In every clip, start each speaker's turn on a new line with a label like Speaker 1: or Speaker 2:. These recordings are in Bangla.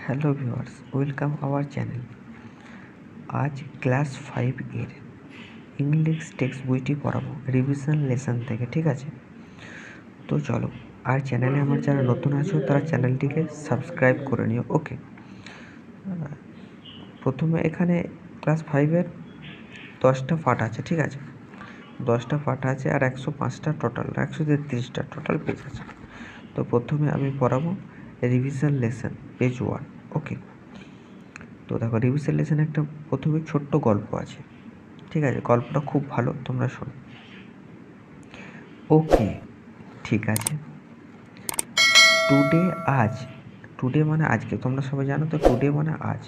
Speaker 1: Hello viewers, welcome our channel. আজ ক্লাস 5 এর ইংলিশ টেক্সট বইটি পড়াবো রিভিশন লেসন থেকে, ঠিক আছে? তো চলো, আর চ্যানেলে আমার যারা নতুন আছো তারা চ্যানেলটিকে সাবস্ক্রাইব করে নিও। ওকে, প্রথমে এখানে ক্লাস 5-এর 10টা পার্ট আছে, ঠিক আছে? 10টা পার্ট আছে আর 105টা টোটাল, 133টা টোটাল পেজ আছে। তো প্রথমে আমি পড়াবো রিভিশন লেসন পেজ 1। ওকে, তো দেখো, রিভিশন লেসনে একটা প্রথমে ছোট্ট গল্প আছে, ঠিক আছে? গল্পটা খুব ভালো, তোমরা শোনো। ওকে, ঠিক আছে। টুডে, আজ, টুডে মানে আজকে, তোমরা সবাই জানো তো টুডে মানে আজ।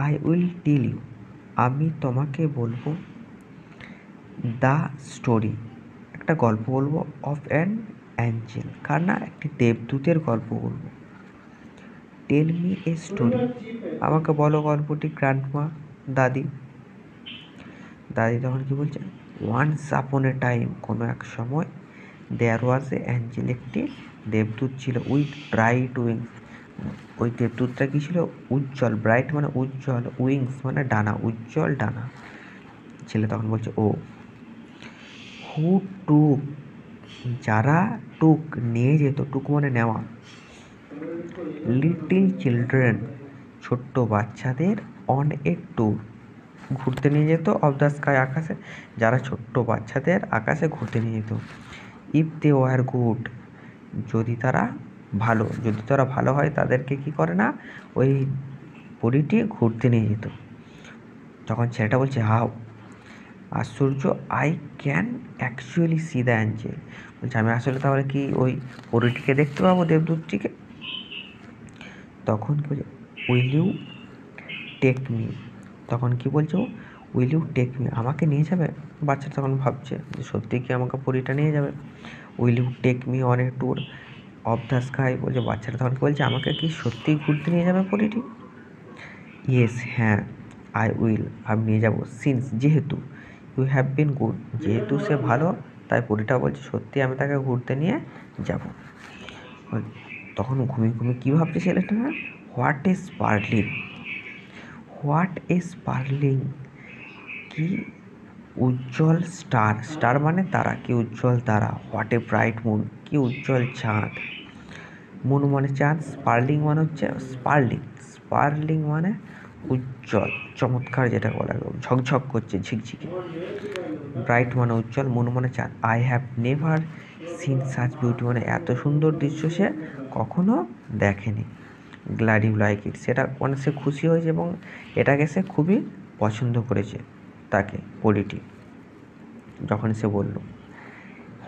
Speaker 1: আই উইল টেল ইউ, আমি তোমাকে বলবো। দ্য স্টোরি, একটা গল্প বলবো। অফ অ্যান অ্যাঞ্জেল, কার না, একটি দেবদূতের গল্প বলবো। টেল মি এ স্টোরি, আমাকে বলো গল্পটি। গ্র্যান্ডমা, দাদি। দাদি তখন কি বলছে? ওয়ান্স আপন এ টাইম, কোনো এক সময়। দেয়ার ওয়াজ এ অ্যাঞ্জেল, একটি দেবদূত ছিল। উইথ ব্রাইট উইংস, ওই দেবদূতটা কি ছিল? উজ্জ্বল। ব্রাইট মানে উজ্জ্বল, উইংস মানে ডানা, উজ্জ্বল ডানা। ছেলে তখন বলছে ও। হু টুক, যারা টুক নিয়ে যেত, টুক মানে নেওয়া। লিটিল চিলড্রেন, ছোট্ট বাচ্চাদের। অন এ ট্যুর, ঘুরতে নিয়ে যেত। অফ দ্য স্কাই, আকাশে, যারা ছোট্ট বাচ্চাদের আকাশে ঘুরতে নিয়ে যেত। ইফ দে ওয়ার গুড, যদি তারা ভালো, যদি তারা ভালো হয় তাদেরকে কি করে না, ওই পরীটি ঘুরতে নিয়ে যেত। তখন ছেলেটা বলছে হাউ, আশ্চর্য। I can actually C the Angel, বলছে আমি আসলে তাহলে কি ওই পরীটিকে দেখতে পাবো, দেবদূতটিকে? তখন কি বলছে? উইল ইউ টেক মি, তখন কি বলছো? উইল ইউ টেক মি, আমাকে নিয়ে যাবে? বাচ্চাটা তখন ভাবছে যে সত্যি কি আমাকে পরীটা নিয়ে যাবে। Will you take me on a tour of the sky, বলছে বাচ্চাটা তখন কি বলছে? আমাকে কি সত্যিই ঘুরতে নিয়ে যাবে পরীটি? ইয়েস, হ্যাঁ। আই উইল, আমি নিয়ে যাবো। সিন্স, যেহেতু। ইউ হ্যাভ বিন গুড, যেহেতু সে ভালো, তাই পরীটা বলছে সত্যি আমি তাকে ঘুরতে নিয়ে যাব। তখন ঘুমিয়ে ঘুমিয়ে কী ভাবছে ছেলেটা? হোয়াট ইজ স্পার্লিং, হোয়াট ইজ স্পার্লিং, কি উজ্জ্বল স্টার, স্টার মানে তারা, কি উজ্জ্বল তারা। হোয়াট এ ব্রাইট মুন, কি উজ্জ্বল চাঁদ। মুন মানে চাঁদ, স্পার্লিং মানে হচ্ছে স্পার্লিং, স্পার্লিং মানে উজ্জ্বল, চমৎকার, যেটা বলা গেল ঝকঝক করছে, ঝিকঝিকে। ব্রাইট মানে উজ্জ্বল, মুন মানে চাঁদ। I have never seen such beauty, মানে এত সুন্দর দৃশ্য সে কখনো দেখেনি। গ্ল্যাড ইউ লাইক ইট, সেটা মানে সে খুশি হয়েছে এবং এটাকে সে খুবই পছন্দ করেছে, তাকে, পরীটি, যখন সে বলল।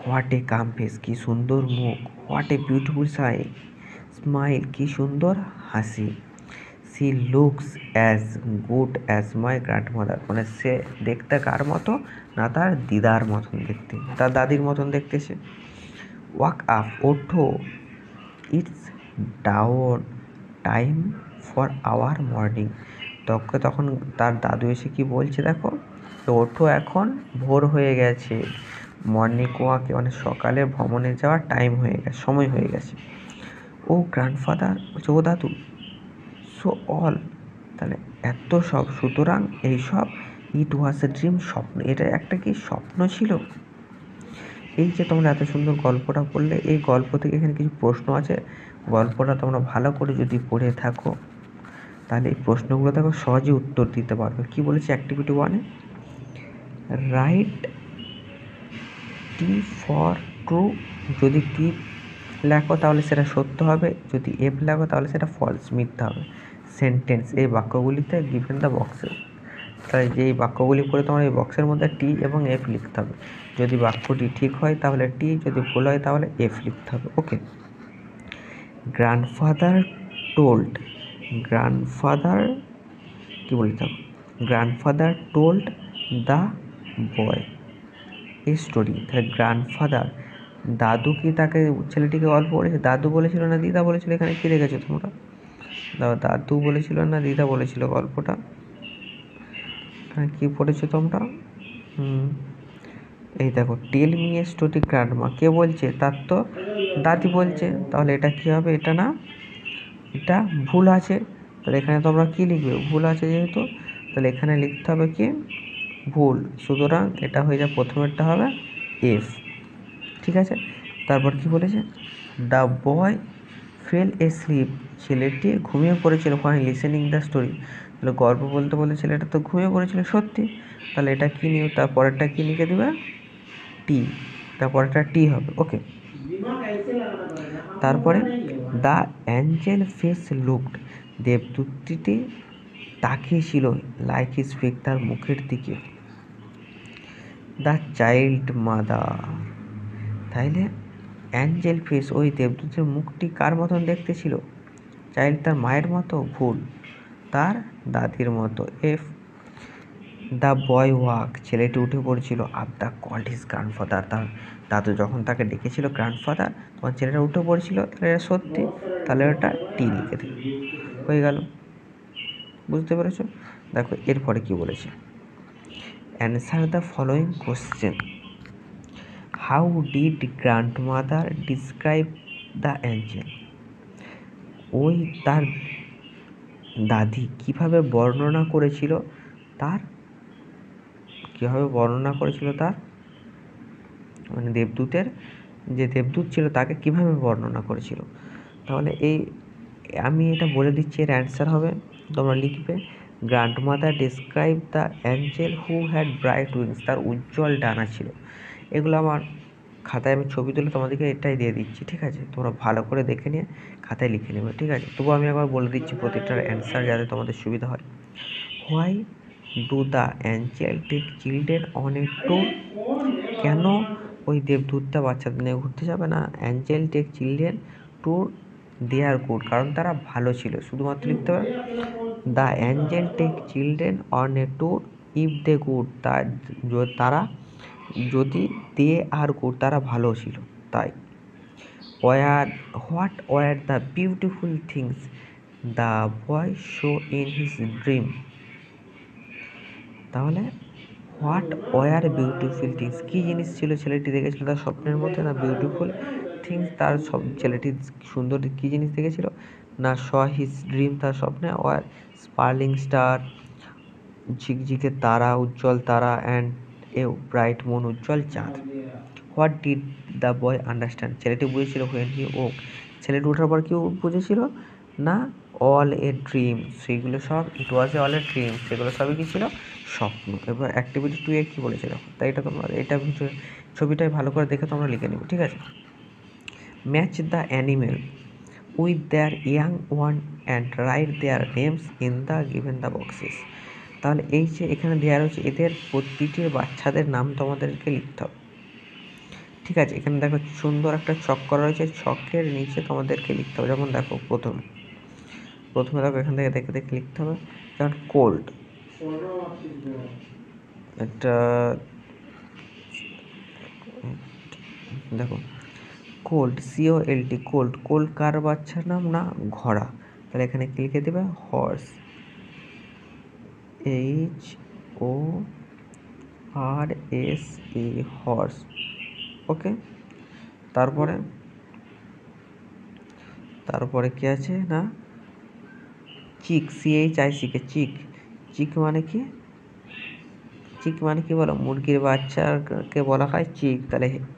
Speaker 1: হোয়াট এ কাম ফেস, কি সুন্দর মুখ। হোয়াট এ বিউটিফুল স্মাইল, কি সুন্দর হাসি। She looks as good as my grandmother, মানে সে দেখতে কার মতো না, তার দিদার মতন দেখতে, তার দাদির মতন দেখতে সে। ওয়াক আপ, ওঠো। It's down time for our morning, তখন তার দাদু এসে কি বলছে দেখো, ওঠো, এখন ভোর হয়ে গেছে। মর্নিং ওয়াকে মানে সকালে ভ্রমণে যাওয়ার টাইম হয়ে গেছে, সময় হয়ে গেছে। ও গ্র্যান্ডফাদার, বলছে ও দাদু। সো অল, তাহলে এত সব, সুতরাং এইসব। ইট ওয়াজ এ ড্রিম, স্বপ্ন, এটা একটা কি স্বপ্ন ছিল। এই যে তোমরা এত সুন্দর গল্পটা পড়লে, এই গল্প থেকে এখানে কিছু প্রশ্ন আছে। গল্পটা তোমরা ভালো করে যদি পড়ে থাকো, তাহলে এই প্রশ্নগুলো দেখো সহজে উত্তর দিতে পারবে। কি বলেছে অ্যাক্টিভিটি 1-এ? রাইট টি ফর ট্রু, যদি টি লেখো তাহলে সেটা সত্য হবে, যদি এফ লেখো তাহলে সেটা ফলস, মিথ্যা হবে। সেন্টেন্স, এই বাক্যগুলিতে গিভেন দ্য বক্সে, তাই যে এই বাক্যগুলি পড়ে তোমার এই বক্সের মধ্যে টি এবং এফ লিখতে হবে। যদি বাক্যটি ঠিক হয় তাহলে টি, যদি ভুল হয় তাহলে এফ লিখতে হবে। ওকে। গ্র্যান্ডফাদার টোল্ড, গ্র্যান্ডফাদার কি বলতে হবে? Grandfather told the boy a story, তাহলে গ্র্যান্ডফাদার, দাদু কি তাকে, ছেলেটিকে গল্প বলেছে? দাদু বলেছিল না দিদা বলেছিল? এখানে কি দেখেছো তোমরা? দাদু বলেছিল না দিদা বলেছিল গল্পটা? এখানে কি পড়েছো তোমরা? এই দেখো, tell me a story grandma, কে বলছে? তার তো দাদি বলছে, তাহলে এটা কি হবে? এটা না, এটা ভুল আছে। তাহলে এখানে তোমরা কী লিখবে, ভুল আছে যেহেতু, তাহলে এখানে লিখতে হবে কি ভুল, সুতরাং এটা হয়ে যাবে প্রথমেরটা হবে এফ। ঠিক আছে, তারপর কি বলেছে, the boy fell asleep, ছেলেটি ঘুমিয়ে পড়েছিল হোয়াইল লিসেনিং দ্য স্টোরি। তাহলে গল্প বলতে বলতে ছেলেটা তো ঘুমিয়ে পড়েছিল, সত্যি, তাহলে এটা কী নিয়ে, তারপরেরটা কী লিখে দেবে, টি, তারপরেরটা টি হবে। ওকে, তারপরে দ্য অ্যাঞ্জেল ফেস লুকড, দেবদূতটি তাকিয়েছিল লাইক হিজ ফেক, তার মুখের দিকে। দ্য চাইল্ড মাদার, তাইলে অ্যাঞ্জেল ফেস, ওই দেবদূতের মুখটি কার মতন দেখতে ছিল, চাইল্ড তার মায়ের মতো, ভুল, তার দাদির মতো, এফ। দ্য বয় ওয়াক, ছেলেটি উঠে পড়েছিল, up the called his grandfather, তার দাদু যখন তাকে ডেকেছিল গ্র্যান্ডফাদার, তখন ছেলেটা উঠে পড়েছিল, তাহলে এটা সত্যি, তাহলে ওটা টি লিখে দেবে, হয়ে গেল। বুঝতে পেরেছো? দেখো এরপরে কি বলেছে, answer the following question, how did grandmother describe the Angel, ওই তার দাদি কিভাবে বর্ণনা করেছিল তার, মানে দেবদূতের, যে দেবদূত ছিল তাকে কিভাবে বর্ণনা করেছিল। তাহলে আমি এটা বলে দিচ্ছি, এর অ্যান্সার হবে, তোমরা লিখবে grandmother describe the Angel who had bright wings, তার উজ্জ্বল ডানা ছিল। এগুলো আমার খাতায় আমি ছবি তুলে তোমাদেরকে এটাই দিয়ে দিচ্ছি, ঠিক আছে, তোমরা ভালো করে দেখে নিয়ে খাতায় লিখে নেবে, ঠিক আছে। তবু আমি একবার বলে দিচ্ছি প্রতিটার অ্যান্সার, যাতে তোমাদের সুবিধা হয়। Why do the angel take children on a tour, কেন ওই দেবদূতটা বাচ্চাদের নিয়ে ঘুরতে যাবে না, angel take children tour they are good, কারণ তারা ভালো ছিল, শুধুমাত্র লিখতে হবে the angel take children on a tour if they good, তারা যদি দে আর গুড, তারা ভালো ছিল তাই। What were the beautiful things the boy show in his dream, তাহলে হোয়াট ওয়ার বিউটিফুল থিংস, কী জিনিস ছিল ছেলেটি দেখেছিল তার স্বপ্নের মধ্যে, না বিউটিফুল থিংস, তার সব ছেলেটি সুন্দর কী জিনিস দেখেছিল, না শ হিজ ড্রিম, তার স্বপ্নে, ওয়ার স্পার্লিং স্টার, ঝিকঝিকে তারা, উজ্জ্বল তারা, অ্যান্ড এ ব্রাইট মুন, উজ্জ্বল চাঁদ। What did the boy understand, ছেলেটি বুঝেছিল হোয়েন হি ওক, ছেলেটি ওঠার পর কি বুঝেছিল, না অল এ ড্রিম, সেগুলো সব ইট ওয়াজ এ অল এ ড্রিম, সেগুলো সবই কী ছিল, স্বপ্ন। এবার অ্যাক্টিভিটি 2 এ কী বলেছিল, তাই এটা তোমরা এটা ছবিটাই ভালো করে দেখে তোমরা লিখে নেবে, ঠিক আছে। Match the animal with their young one and right their names in the given the boxes, তাহলে এই যে এখানে দেওয়া রয়েছে এদের প্রতিটির বাচ্চাদের নাম তোমাদেরকে লিখতে হবে, ঠিক আছে। এখানে দেখো সুন্দর একটা ছক করা রয়েছে, ছকের নিচে তোমাদেরকে লিখতে হবে, যেমন দেখো প্রথমে দেখো এখান থেকে দেখে দেখে লিখতে হবে, যেমন কোল্ড, এটা দেখো কোল্ড, COLD, কোল্ড, কোল্ড কার বাচ্চার নাম, না ঘোড়া, তাহলে এখানে কি লিখে দেবে, হর্স, HORSE, হর্স। ওকে, তারপরে কি আছে, না চিক, CHIC, চিক মানে কি বলো, মুরগির বাচ্চাকে বলা হয় চিক,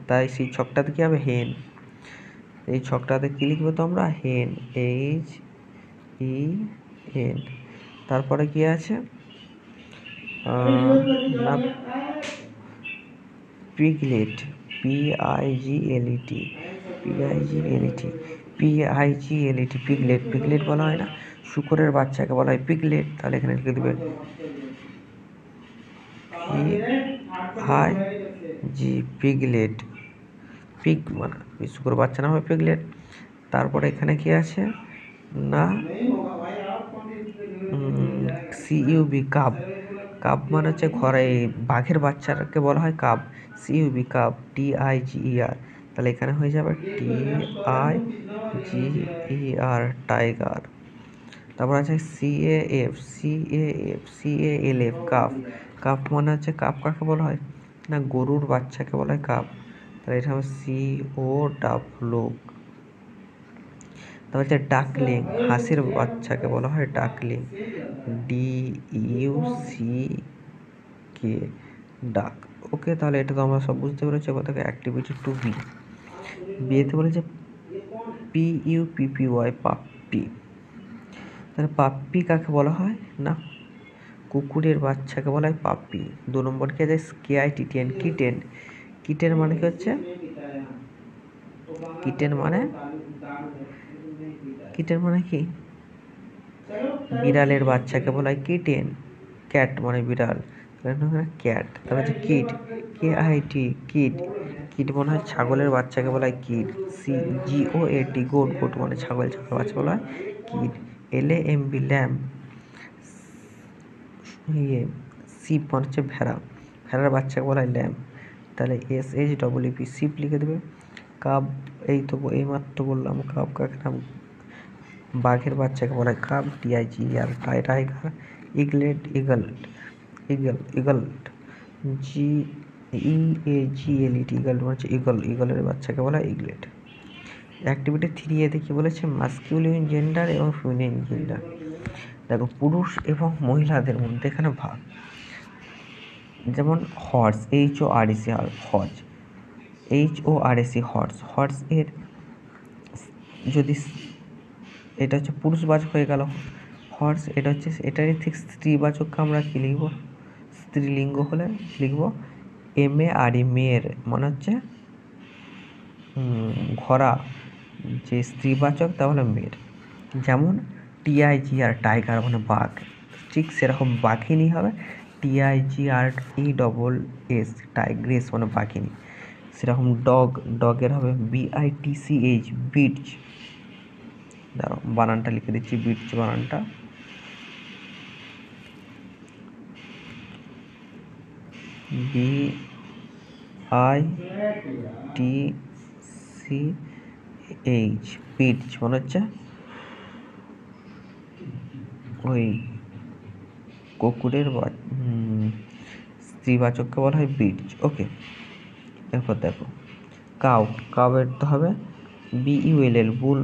Speaker 1: তাই সেই ছকটাতে কি হবে, হেন, এই ছকটাতে কি লিখবে তোমরা, হেন, HEN। তারপরে কি আছে, না পিগলেট, পিগলেট বলা হয় না, শূকরের বাচ্চাকে বলা হয় পিগলেট, তাহলে এখানে লিখে দেবে পিগলেট, পিগ মানে শূকরের বাচ্চা নাম হয় পিগলেট। তারপরে এখানে কি আছে, না CUB, কাব মানে হচ্ছে ঘরে বাঘের বাচ্চাকে বলা হয় কাব, CUB, কাব, TIGER, তাহলে এখানে হয়ে যাবে TIGER, টাইগার। তারপর আছে CALF, কাফ মানে হচ্ছে কাপ কাকে বলা হয়, না গরুর বাচ্চাকে বলা হয় কাপ, তাহলে এটা হবে CO, তারপর হচ্ছে ডাকলিং, হাঁসের বাচ্চাকে বলা হয় ডাকলিং, DUCK, ডাক। ওকে, তাহলে এটা তো আমরা সব বুঝতে পেরেছি। এবার দেখো অ্যাক্টিভিটি 2B, বিয়েতে বলেছে PUPPY, পাপ্পি। তাহলে পাপ্পি কাকে বলা হয় না, কুকুরের বাচ্চাকে বলা হয় পাপ্পি। 2 নম্বর কি আছে, KITTEN, কিটেন। কিটেন মানে কি হচ্ছে, কিটেন মানে কি, বিড়ালের বাচ্চাকে বলা হয় কিটেন। ক্যাট মানে বিড়াল, ক্যাট। তারপর হচ্ছে কিড, KIT, কিড। কিড মনে হয় ছাগলের বাচ্চাকে বলা হয় কিড, GOAT, গোট। গোট মানে ছাগলের বাচ্চা বলা হয় কিড। LAMB, lamp. শিপ মানে হচ্ছে ভেড়া, ভেড়ার বাচ্চাকে বলা হয় ল্যাম্প। তাহলে SHWP, শিপ লিখে দেবে। কাব, এই তো এইমাত্র বললাম কাব কাকে নাম, বাঘের বাচ্চাকে বলা হয় cub, TIGER, tiger. Eaglet, eagle, GEAGLET, eagle মানে হচ্ছে ইগল, ইগলের বাচ্চাকে বলা হয় ইগলেট। অ্যাক্টিভিটি 3A তে কি বলেছে, মাস্কিউলিন জেন্ডার এবং ফেমিনিন জেন্ডার। দেখো পুরুষ এবং মহিলাদের মধ্যে এখানে ভাগ, যেমন horse, HORS, horse, HORS, horse. Horse এর যদি এটা হচ্ছে পুরুষবাচক হয়ে গেল হর্স, এটা হচ্ছে এটারই ঠিক স্ত্রীবাচককে আমরা কি লিখব, স্ত্রীলিঙ্গ হলে লিখব MARE, মেয়ের মানে হচ্ছে ঘোড়া, যে স্ত্রীবাচক তাহলে মেয়ের। যেমন TIGR, টাইগার মানে বাঘ, ঠিক সেরকম বাঘিনী হবে TIGRESS, টাইগ্রেস মানে বাঘিনী। সেরকম ডগ, ডগের হবে BITCH, বিটচ। দাঁড়াও বানানটা লিখে দিচ্ছি, বিটচ বানানটা, BITCH, বিটচ মানে হচ্ছে ওই কুকুরের স্ত্রীবাচককে বলা হয় বিটচ। ওকে, এরপর দেখো কাউ, কাউয়ের তো হবে BULL, বুল।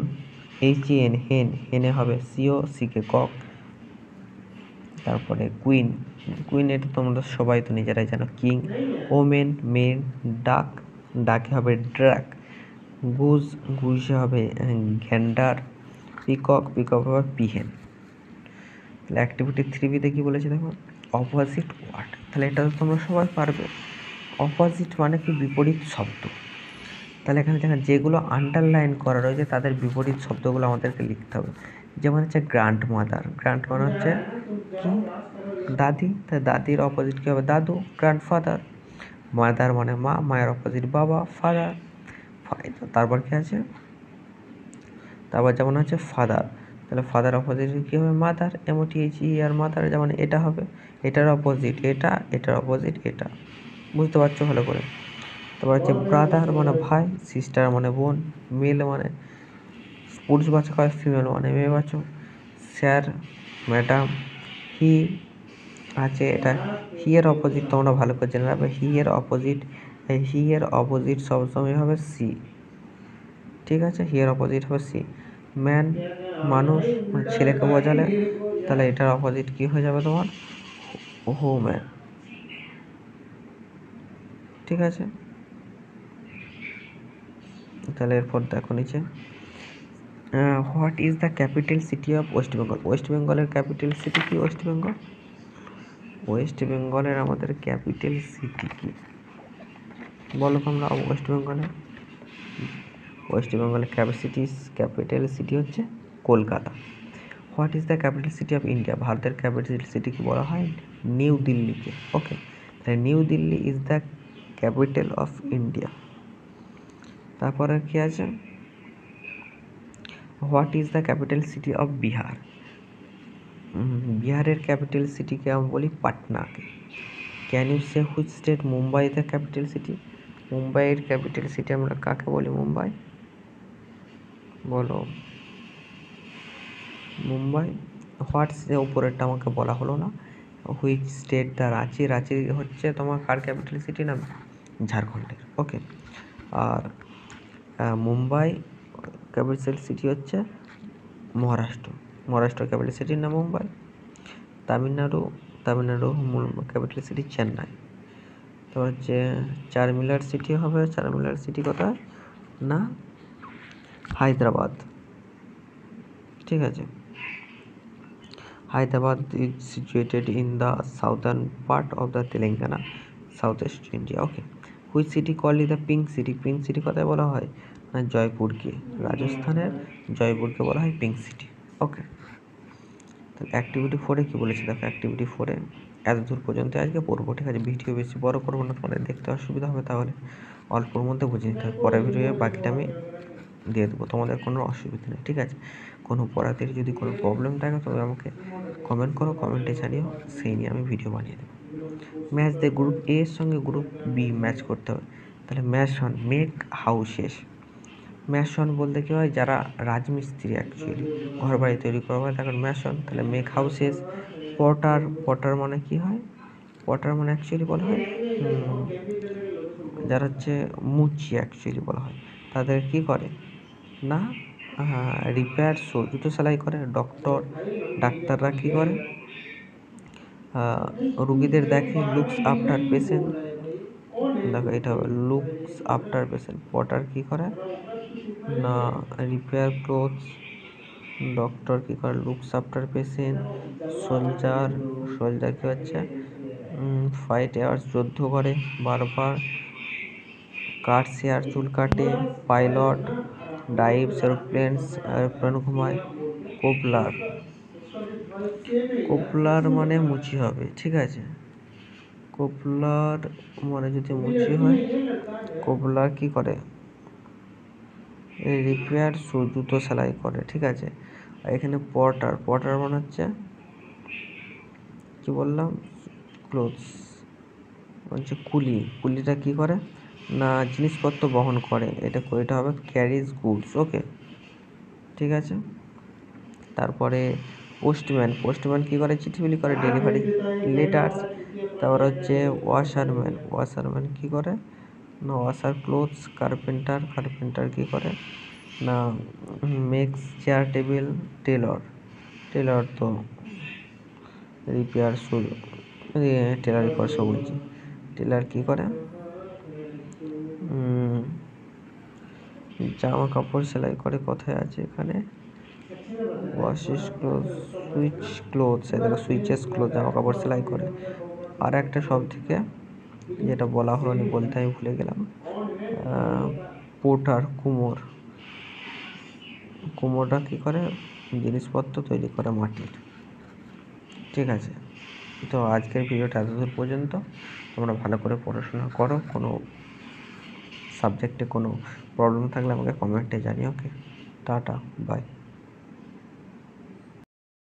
Speaker 1: HEN, হেন, হেনে হবে COCK, কক। তারপরে কুইন, কুইন এটা তোমরা সবাই তো নিজেরাই জানো, কিং। Women, main. ডাক, ডাকে হবে ড্রাক। গুজ, গুজে হবে ঘ্যান্ডার। পিকক, পিকক হবে পিহেন। তাহলে অ্যাক্টিভিটি 3B তে কি বলেছে দেখো, অপোজিট ওয়ার্ড। তাহলে এটা তো তোমরা সবাই পারবে। অপোজিট মানে কি, বিপরীত শব্দ। তাহলে এখানে দেখেন যেগুলো আন্ডারলাইন করা রয়েছে তাদের বিপরীত শব্দগুলো আমাদেরকে লিখতে হবে। যেমন হচ্ছে গ্র্যান্ড মাদার, গ্র্যান্ড মানে হচ্ছে কি, দাদি, তাই দাদির অপোজিট কী হবে, দাদু। গ্র্যান্ডফাদার, মাদার মানে মা, মায়ের অপোজিট বাবা, ফাদার। তারপর কি আছে, তারপর যেমন হচ্ছে ফাদার, তাহলে ফাদার অপোজিট কী হবে, মাদার। MOTHER, মাদার, যেমন এটা হবে, এটার অপোজিট এটা, এটার অপোজিট এটা। বুঝতে পারছো ভালো করে। তারপর হচ্ছে ব্রাদার মানে ভাই, সিস্টার মানে বোন, মেল মানে পুরুষবাচক হয়, ফিমেল মানে মেয়েবাচক। Sir, madam. হি আছে, এটা হি এর অপোজিট তোমরা ভালো করে জেনে রাখবে, হি এর অপোজিট সবসময় হবে সি, ঠিক আছে, হি এর অপোজিট হবে সি। ম্যান, মানুষ মানে ছেলেকে বোঝালে, তাহলে এটার অপোজিট কি হয়ে যাবে তোমার, ম্যান, ঠিক আছে। তাহলে এরপর দেখো নিচে, what is the capital city of West Bengal. West বেঙ্গলের ক্যাপিটাল সিটি কি, ওয়েস্ট বেঙ্গল, ওয়েস্ট বেঙ্গলের আমাদের ক্যাপিটাল সিটি কি বলো তোমরা, ওয়েস্ট বেঙ্গলের ক্যাপিটাল সিটি হচ্ছে Kolkata. What is the capital city of India. ভারতের ক্যাপিটাল সিটি কি বলা হয়, নিউ দিল্লিকে। ওকে, তাহলে New Delhi is the capital of India. তারপরে কি আছে, what is the capital city of Bihar. বিহারের ক্যাপিটাল সিটিকে আমরা বলি পাটনাকে। Can you say which state Mumbai the capital city. মুম্বাইয়ের ক্যাপিটাল সিটি আমরা কাকে বলি, মুম্বাই বলো, মুম্বাই। হোয়াটস, উপরেরটা আমাকে বলা হলো না। Which state the Ranchi, Ranchi হচ্ছে তোমার কার ক্যাপিটাল সিটি না, ঝাড়খণ্ডের। ওকে, আর মুম্বাই ক্যাপিটাল সিটি হচ্ছে মহারাষ্ট্র ক্যাপিটাল সিটির নাম মুম্বাই। Tamil Nadu capital city Chennai. তারপর হচ্ছে চারমিনার সিটি হবে, চারমিনার সিটি কোথায় না হায়দ্রাবাদ। ঠিক আছে, Hyderabad is situated in the southern part of the Telangana, south east India. Okay, which city called is the pink city? Pink city কোথায় বলা হয় না জয়পুরকে, রাজস্থানের জয়পুরকে বলা হয় পিঙ্ক সিটি। ওকে, তাহলে অ্যাক্টিভিটি 4-এ কী বলেছে দেখো, অ্যাক্টিভিটি 4-এ এতদূর পর্যন্ত আজকে পড়বো। ঠিক আছে, ভিডিও বেশি বড় করবো না, তোমাদের দেখতে অসুবিধা হবে, তাহলে অল্পর মধ্যে বুঝে নিতে হবে। পরের ভিডিও বাকিটা আমি দিয়ে দেবো, তোমাদের কোনো অসুবিধা নেই। ঠিক আছে, কোনো পড়াতে যদি কোনো প্রবলেম থাকে তবে আমাকে কমেন্ট করো, কমেন্টে জানিও, সেই নিয়ে আমি ভিডিও বানিয়ে দেবো। ম্যাচ দিয়ে গ্রুপ এ এর সঙ্গে গ্রুপ বি ম্যাচ করতে হবে। তাহলে ম্যাশন, মেক হাউসেস। ম্যাশন বলতে কী হয়, যারা রাজমিস্ত্রি অ্যাকচুয়ালি ঘর বাড়ি তৈরি করা হয় তখন ম্যাশন। তাহলে মেক হাউসেস। পটার মানে কী হয়, পটার মানে অ্যাকচুয়ালি বলা হয় যারা হচ্ছে মুচি অ্যাকচুয়ালি বলা হয়, তাদের কী করে না রিপেয়ার শো, জুতো সেলাই করে। ডাক্তাররা কী করে, রুগীদের দেখে। লুকস আফটার পেশেন্ট, দেখো এটা হবে লুকস আফটার পেশেন্ট। পটার কী করে না রিপেয়ার ক্লোথস। ডক্টর কী করে লুকস আফটার পেশেন্ট। সোলজার কী হচ্ছে ফাইট এয়ার্স, যুদ্ধ করে বারবার। কাট শেয়ার, চুল কাটে। পাইলট ডাইভস, এরোপ্লেন ঘুমায়। কোপলার মানে মুচি হবে। ঠিক আছে, কোপলার মানে যদি মুচি হয়, কোপলার কী করে রিপেয়ার শু, জুতো সেলাই করে। ঠিক আছে, আর এখানে পটার মানে হচ্ছে কী বললাম ক্লোথস, হচ্ছে কুলিটা কী করে না জিনিসপত্র বহন করে, এটা হবে ক্যারিজ গুডস। ওকে, ঠিক আছে। তারপরে পোস্টম্যান কী করে চিঠি বিলি করে, ডেলিভারি লেটার্স। তারপর হচ্ছে ওয়াশারম্যান কী করে না ওয়াশার ক্লোথস। কার্পেন্টার কী করে না মেক্স চেয়ার টেবিল। টেলর তো রিপেয়ার টেলারি করে, সব বলছি। টেলার কী করে জামা কাপড় সেলাই করে। কোথায় আছে এখানে সুইচেস ক্লোথ, জামা কাপড় সেলাই করে। আর একটা সব থেকে যেটা বলা হলো না বলতে, আমি ভুলে গেলাম, পোটার কুমোররা কী করে জিনিসপত্র তৈরি করে মাটির। ঠিক আছে, তো আজকের ভিডিওটা এতদূর পর্যন্ত। তোমরা ভালো করে পড়াশোনা করো, কোনো সাবজেক্টে কোনো প্রবলেম থাকলে আমাকে কমেন্টে জানিও। ওকে, টাটা, বাই।